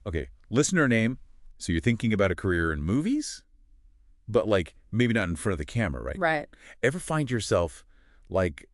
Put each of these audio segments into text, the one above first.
Okay, listener name. So you're thinking about a career in movies? But, like, maybe not in front of the camera, right? Right. Ever find yourself, like,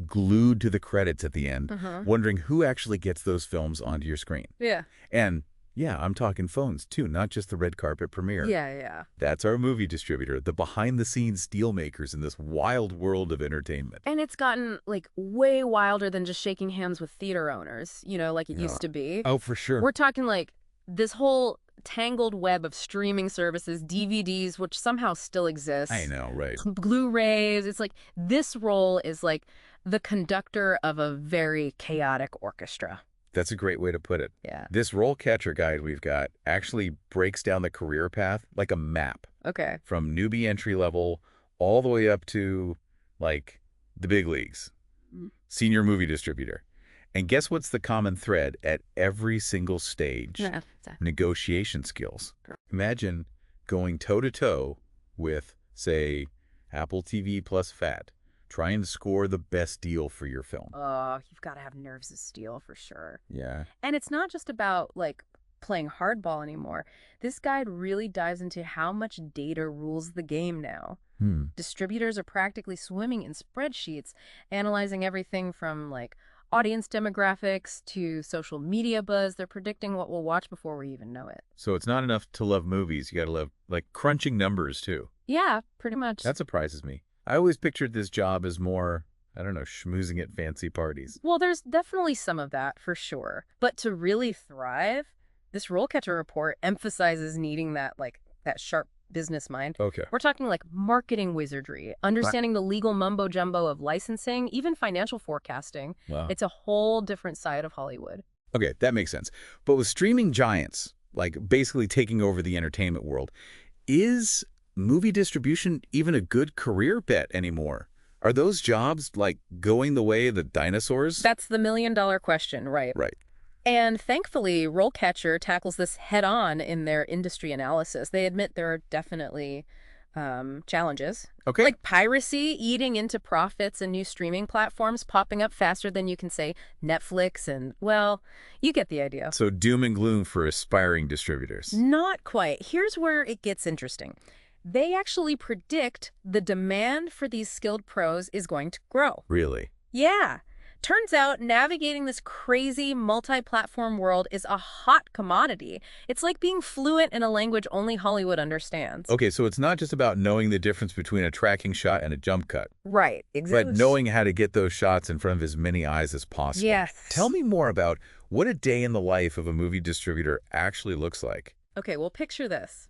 glued to the credits at the end, Mm-hmm. wondering who actually gets those films onto your screen? Yeah. And, yeah, I'm talking phones, too, not just the red carpet premiere. Yeah. That's our movie distributor, the behind-the-scenes deal makers in this wild world of entertainment. And it's gotten, like, way wilder than just shaking hands with theater owners, like it Yeah. used to be. Oh, for sure. We're talking, like, this whole tangled web of streaming services, DVDs, which somehow still exists. I know, right. Blu-rays. It's like this role is like the conductor of a very chaotic orchestra. That's a great way to put it. Yeah. This RoleCatcher guide we've got actually breaks down the career path like a map, Okay. from newbie entry level all the way up to, like, the big leagues. Mm. Senior movie distributor. And guess what's the common thread at every single stage? Yeah. Negotiation skills. Imagine going toe-to-toe with, say, Apple TV plus FAT, trying to score the best deal for your film. Oh, you've got to have nerves of steel for sure. Yeah. And it's not just about, like, playing hardball anymore. This guide really dives into how much data rules the game now. Distributors are practically swimming in spreadsheets, analyzing everything from, like, audience demographics to social media buzz. They're predicting what we'll watch before we even know it. So it's not enough to love movies. You got to love, like, crunching numbers, too. Yeah, pretty much. That surprises me. I always pictured this job as more, I don't know, schmoozing at fancy parties. Well, there's definitely some of that, for sure. But to really thrive, this RoleCatcher report emphasizes needing that sharp business mind. Okay. We're talking like marketing wizardry, understanding the legal mumbo-jumbo of licensing, even financial forecasting. Wow. It's a whole different side of Hollywood. Okay, that makes sense. But with streaming giants, like, basically taking over the entertainment world, is movie distribution even a good career bet anymore? Are those jobs, like, going the way of the dinosaurs? That's the million-dollar question, right? Right. And thankfully, RoleCatcher tackles this head-on in their industry analysis. They admit there are definitely challenges. Okay. Like piracy eating into profits and new streaming platforms popping up faster than you can say Netflix and, well, you get the idea. So doom and gloom for aspiring distributors. Not quite. Here's where it gets interesting. They actually predict the demand for these skilled pros is going to grow. Really? Yeah. Turns out navigating this crazy multi-platform world is a hot commodity. It's like being fluent in a language only Hollywood understands. Okay, so it's not just about knowing the difference between a tracking shot and a jump cut, Right, exactly. but knowing how to get those shots in front of as many eyes as possible. Yes. Tell me more about what a day in the life of a movie distributor actually looks like. Okay, well, picture this.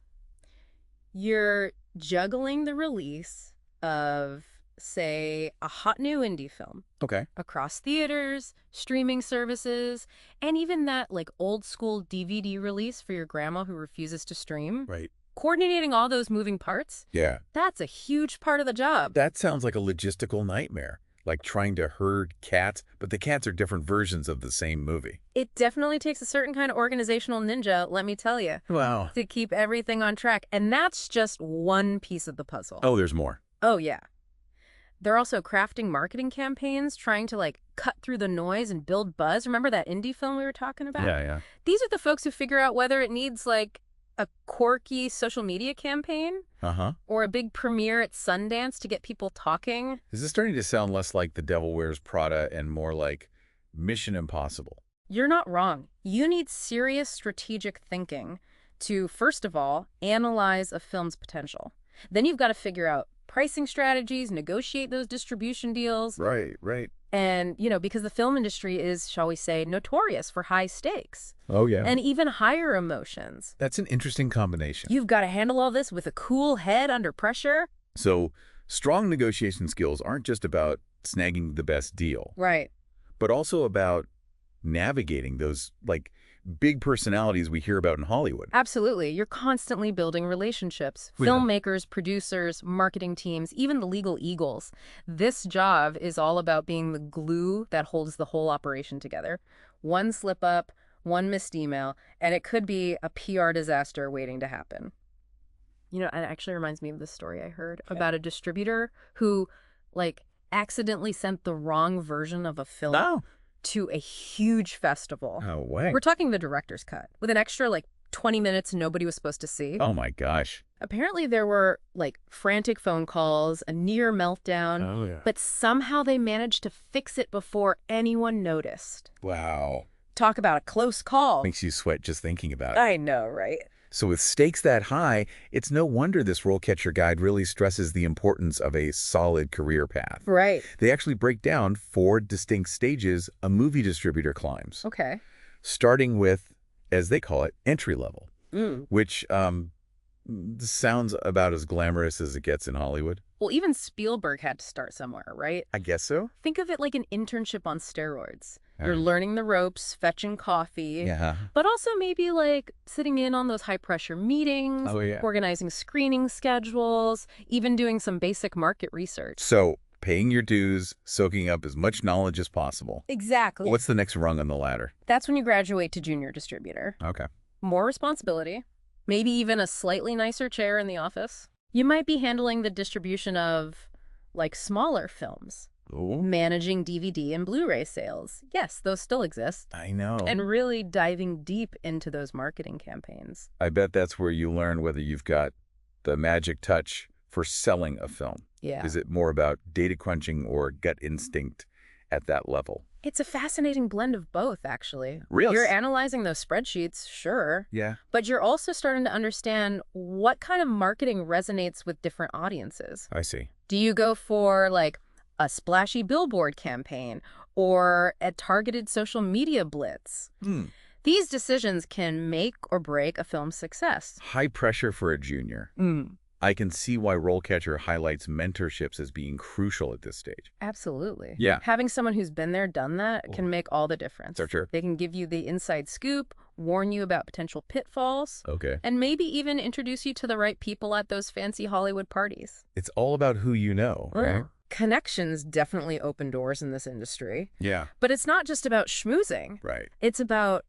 You're juggling the release of, say, a hot new indie film Okay. across theaters, streaming services, and even that, like, old school DVD release for your grandma who refuses to stream. Right. Coordinating all those moving parts, Yeah. that's a huge part of the job. That sounds like a logistical nightmare, like trying to herd cats, but the cats are different versions of the same movie. It definitely takes a certain kind of organizational ninja, let me tell you, Wow. to keep everything on track. And that's just one piece of the puzzle. Oh, there's more. Oh, yeah. They're also crafting marketing campaigns, trying to, like, cut through the noise and build buzz. Remember that indie film we were talking about? Yeah. These are the folks who figure out whether it needs, like, a quirky social media campaign Uh-huh. or a big premiere at Sundance to get people talking. Is this starting to sound less like The Devil Wears Prada and more like Mission Impossible? You're not wrong. You need serious strategic thinking to, first of all, analyze a film's potential. Then you've got to figure out pricing strategies, negotiate those distribution deals. Right. And, because the film industry is, shall we say, notorious for high stakes. Oh, yeah. And even higher emotions. That's an interesting combination. You've got to handle all this with a cool head under pressure. So strong negotiation skills aren't just about snagging the best deal, Right. but also about navigating those, like, big personalities we hear about in Hollywood. Absolutely. You're constantly building relationships. Yeah. Filmmakers, producers, marketing teams, even the legal eagles. This job is all about being the glue that holds the whole operation together. One slip up, one missed email, and it could be a PR disaster waiting to happen. It actually reminds me of this story I heard about a distributor who, like, accidentally sent the wrong version of a film. No. to a huge festival. Oh, way. We're talking the director's cut, with an extra, 20 minutes nobody was supposed to see. Oh, my gosh. Apparently there were, frantic phone calls, a near meltdown. Oh, yeah. But somehow they managed to fix it before anyone noticed. Wow. Talk about a close call. Makes you sweat just thinking about it. I know, right? So with stakes that high, it's no wonder this RoleCatcher guide really stresses the importance of a solid career path. Right. They actually break down 4 distinct stages a movie distributor climbs. Okay. Starting with, as they call it, entry level, which sounds about as glamorous as it gets in Hollywood. Well, even Spielberg had to start somewhere, right? I guess so. Think of it like an internship on steroids. All You're right. learning the ropes, fetching coffee. Yeah. But also maybe sitting in on those high-pressure meetings, Oh, yeah. organizing screening schedules, even doing some basic market research. So paying your dues, soaking up as much knowledge as possible. Exactly. What's the next rung on the ladder? That's when you graduate to junior distributor. Okay. More responsibility, maybe even a slightly nicer chair in the office. You might be handling the distribution of, smaller films. Oh, Managing DVD and Blu-ray sales. Yes, those still exist. I know. And really diving deep into those marketing campaigns. I bet that's where you learn whether you've got the magic touch for selling a film. Yeah. Is it more about data crunching or gut instinct at that level? It's a fascinating blend of both, actually. Really? You're analyzing those spreadsheets, sure. Yeah. But you're also starting to understand what kind of marketing resonates with different audiences. I see. Do you go for, a splashy billboard campaign or a targeted social media blitz? These decisions can make or break a film's success. High pressure for a junior. I can see why RoleCatcher highlights mentorships as being crucial at this stage. Absolutely. Yeah. Having someone who's been there, done that can make all the difference. So true. They can give you the inside scoop, warn you about potential pitfalls, Okay. and maybe even introduce you to the right people at those fancy Hollywood parties. It's all about who you know, right? Connections definitely open doors in this industry. Yeah. But it's not just about schmoozing. Right. It's about,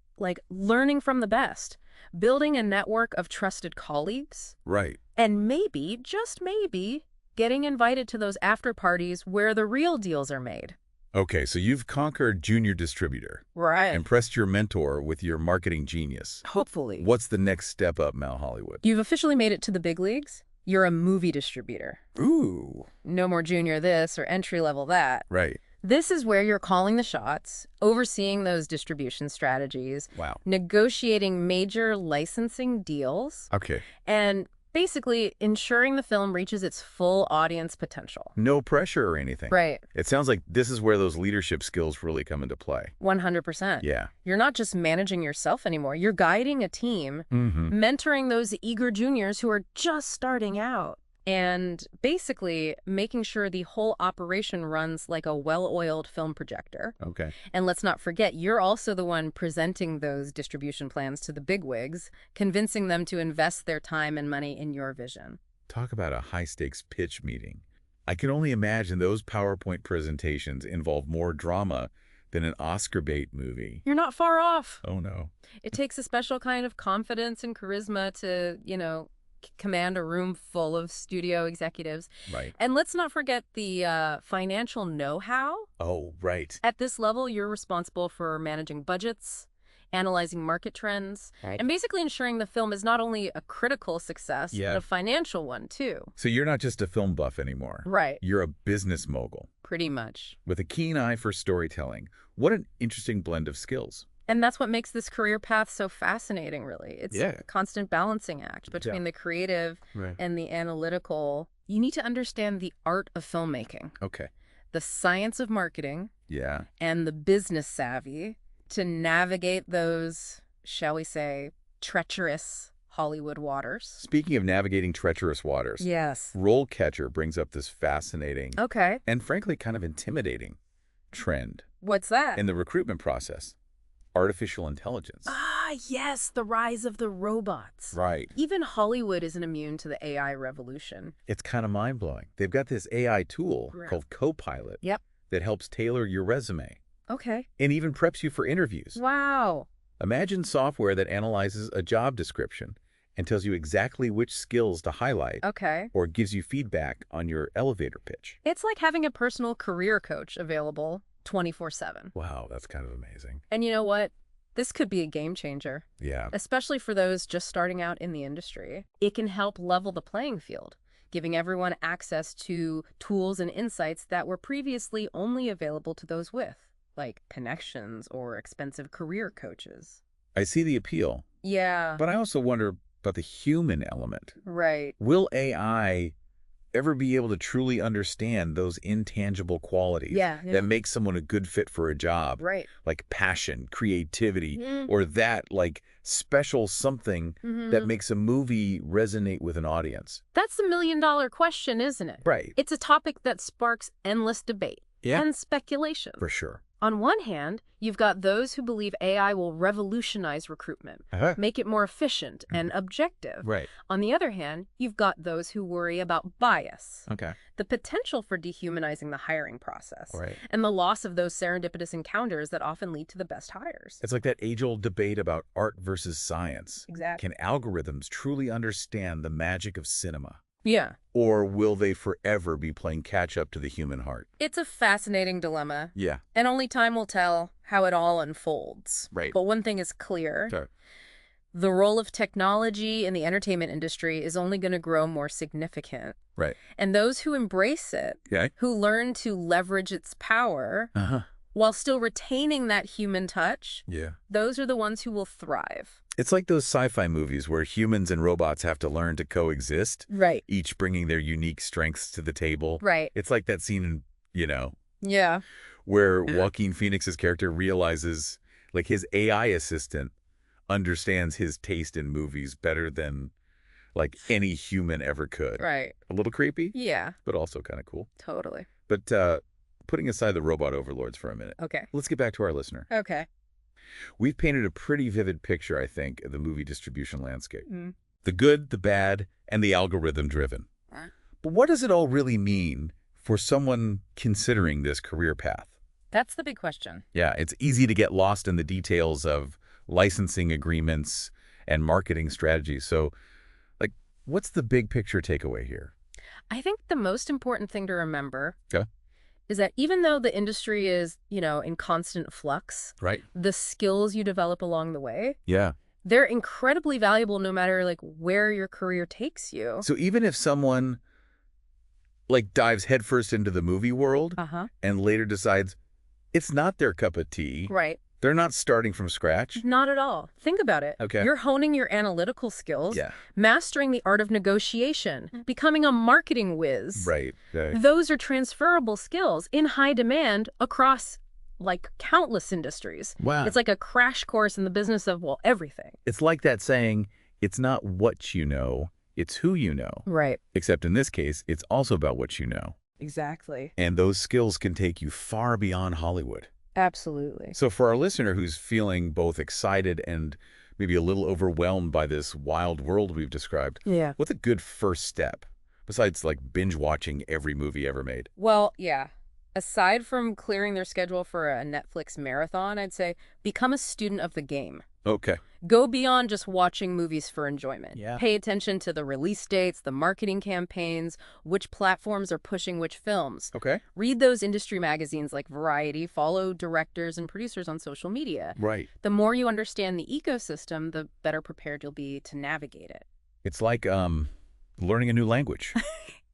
learning from the best, building a network of trusted colleagues, Right. and maybe, just maybe, getting invited to those after parties where the real deals are made. Okay, so you've conquered junior distributor. Right. Impressed your mentor with your marketing genius. Hopefully. What's the next step up, Mal Hollywood? You've officially made it to the big leagues. You're a movie distributor. Ooh. No more junior this or entry level that. Right. This is where you're calling the shots, overseeing those distribution strategies, Wow. negotiating major licensing deals, Okay. and basically ensuring the film reaches its full audience potential. No pressure or anything. Right. It sounds like this is where those leadership skills really come into play. 100%. Yeah. You're not just managing yourself anymore. You're guiding a team, mentoring those eager juniors who are just starting out, and basically making sure the whole operation runs like a well-oiled film projector. Okay. And let's not forget, you're also the one presenting those distribution plans to the bigwigs, convincing them to invest their time and money in your vision. Talk about a high-stakes pitch meeting. I can only imagine those PowerPoint presentations involve more drama than an Oscar bait movie. You're not far off. Oh, no. It takes a special kind of confidence and charisma to, command a room full of studio executives. Right. And let's not forget the financial know-how. Oh, right. At this level, you're responsible for managing budgets, analyzing market trends, Right. and basically ensuring the film is not only a critical success, Yeah. but a financial one, too. So you're not just a film buff anymore. Right. You're a business mogul Pretty much. with a keen eye for storytelling. What an interesting blend of skills. And that's what makes this career path so fascinating, really. It's Yeah. a constant balancing act between the creative and the analytical. You need to understand the art of filmmaking, Okay. the science of marketing, Yeah. and the business savvy to navigate those, shall we say, treacherous Hollywood waters. Speaking of navigating treacherous waters, Yes. RoleCatcher brings up this fascinating Okay. and frankly kind of intimidating trend What's that? in the recruitment process. Artificial intelligence. Yes, the rise of the robots. Right. Even Hollywood isn't immune to the AI revolution. It's kind of mind-blowing. They've got this AI tool Right. called Copilot Yep. that helps tailor your resume Okay. and even preps you for interviews. Wow. Imagine software that analyzes a job description and tells you exactly which skills to highlight Okay. or gives you feedback on your elevator pitch. It's like having a personal career coach available 24/7. Wow, that's kind of amazing. And you know what? This could be a game changer, Yeah. especially for those just starting out in the industry. It can help level the playing field, giving everyone access to tools and insights that were previously only available to those with, like connections or expensive career coaches. I see the appeal, Yeah, but I also wonder about the human element. right. Will AI ever be able to truly understand those intangible qualities Yeah. that make someone a good fit for a job, Right. like passion, creativity, Mm. or that like special something that makes a movie resonate with an audience? That's the million-dollar question, isn't it? Right. It's a topic that sparks endless debate Yeah. and speculation. For sure. On one hand, you've got those who believe AI will revolutionize recruitment, make it more efficient and objective. Right. On the other hand, you've got those who worry about bias, Okay. the potential for dehumanizing the hiring process, Right. and the loss of those serendipitous encounters that often lead to the best hires. It's like that age-old debate about art versus science. Exactly. Can algorithms truly understand the magic of cinema? Yeah. Or will they forever be playing catch-up to the human heart? It's a fascinating dilemma, Yeah. and only time will tell how it all unfolds. Right. But one thing is clear. Sure. The role of technology in the entertainment industry is only going to grow more significant. Right. And those who embrace it, Okay. who learn to leverage its power Uh-huh. while still retaining that human touch, Yeah. those are the ones who will thrive. It's like those sci-fi movies where humans and robots have to learn to coexist, Right. each bringing their unique strengths to the table. Right. It's like that scene in, Yeah. where Joaquin Phoenix's character realizes, like, his AI assistant understands his taste in movies better than, like, any human ever could. Right. A little creepy, Yeah. but also kind of cool. Totally. But putting aside the robot overlords for a minute, Okay. let's get back to our listener. Okay. We've painted a pretty vivid picture, I think, of the movie distribution landscape. Mm. The good, the bad, and the algorithm-driven. Right. But what does it all really mean for someone considering this career path? That's the big question. Yeah, it's easy to get lost in the details of licensing agreements and marketing strategies. So, like, what's the big picture takeaway here? I think the most important thing to remember Okay. is that even though the industry is, in constant flux, Right. the skills you develop along the way, Yeah. they're incredibly valuable no matter like where your career takes you. So even if someone, like, dives headfirst into the movie world Uh-huh. and later decides it's not their cup of tea, Right. they're not starting from scratch. Not at all. Think about it. Okay. You're honing your analytical skills, Yeah. mastering the art of negotiation, becoming a marketing whiz. Right. Okay. Those are transferable skills in high demand across like countless industries. Wow. It's like a crash course in the business of, well, everything. It's like that saying, it's not what you know, it's who you know. Right. Except in this case, it's also about what you know. Exactly. And those skills can take you far beyond Hollywood. Absolutely. So for our listener who's feeling both excited and maybe a little overwhelmed by this wild world we've described, Yeah. what's a good first step, besides like binge watching every movie ever made? Well, yeah. Aside from clearing their schedule for a Netflix marathon, I'd say become a student of the game. Okay. Go beyond just watching movies for enjoyment. Yeah. Pay attention to the release dates, the marketing campaigns, which platforms are pushing which films. Okay. Read those industry magazines like Variety, follow directors and producers on social media. Right. The more you understand the ecosystem, the better prepared you'll be to navigate it. It's like learning a new language.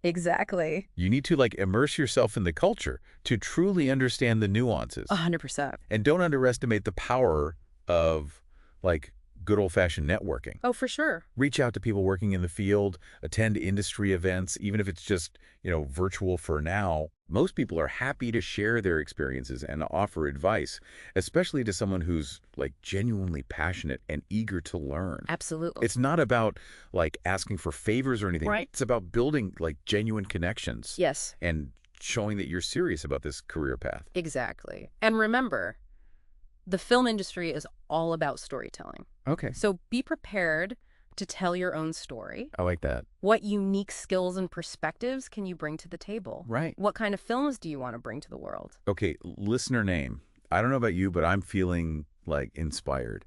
Exactly. You need to like immerse yourself in the culture to truly understand the nuances. 100%. And don't underestimate the power of like good old-fashioned networking. Oh, for sure. Reach out to people working in the field, attend industry events, even if it's just, virtual for now. Most people are happy to share their experiences and offer advice, especially to someone who's like genuinely passionate and eager to learn. Absolutely. It's not about like asking for favors or anything. Right. It's about building like genuine connections. Yes. And showing that you're serious about this career path. Exactly. And remember, the film industry is all about storytelling. Okay. So be prepared to tell your own story. I like that. What unique skills and perspectives can you bring to the table? Right. What kind of films do you want to bring to the world? Okay, listener name. I don't know about you, but I'm feeling like inspired.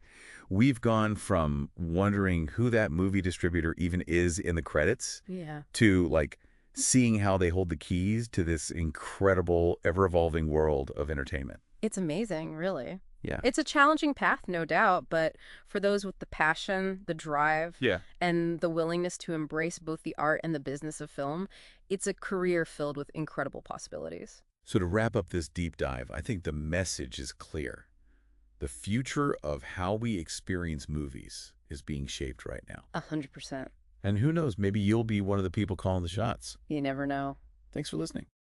We've gone from wondering who that movie distributor even is in the credits Yeah. to like seeing how they hold the keys to this incredible, ever-evolving world of entertainment. It's amazing, really. Yeah. It's a challenging path, no doubt, but for those with the passion, the drive, Yeah. and the willingness to embrace both the art and the business of film, it's a career filled with incredible possibilities. So to wrap up this deep dive, I think the message is clear. The future of how we experience movies is being shaped right now. 100%. And who knows, maybe you'll be one of the people calling the shots. You never know. Thanks for listening.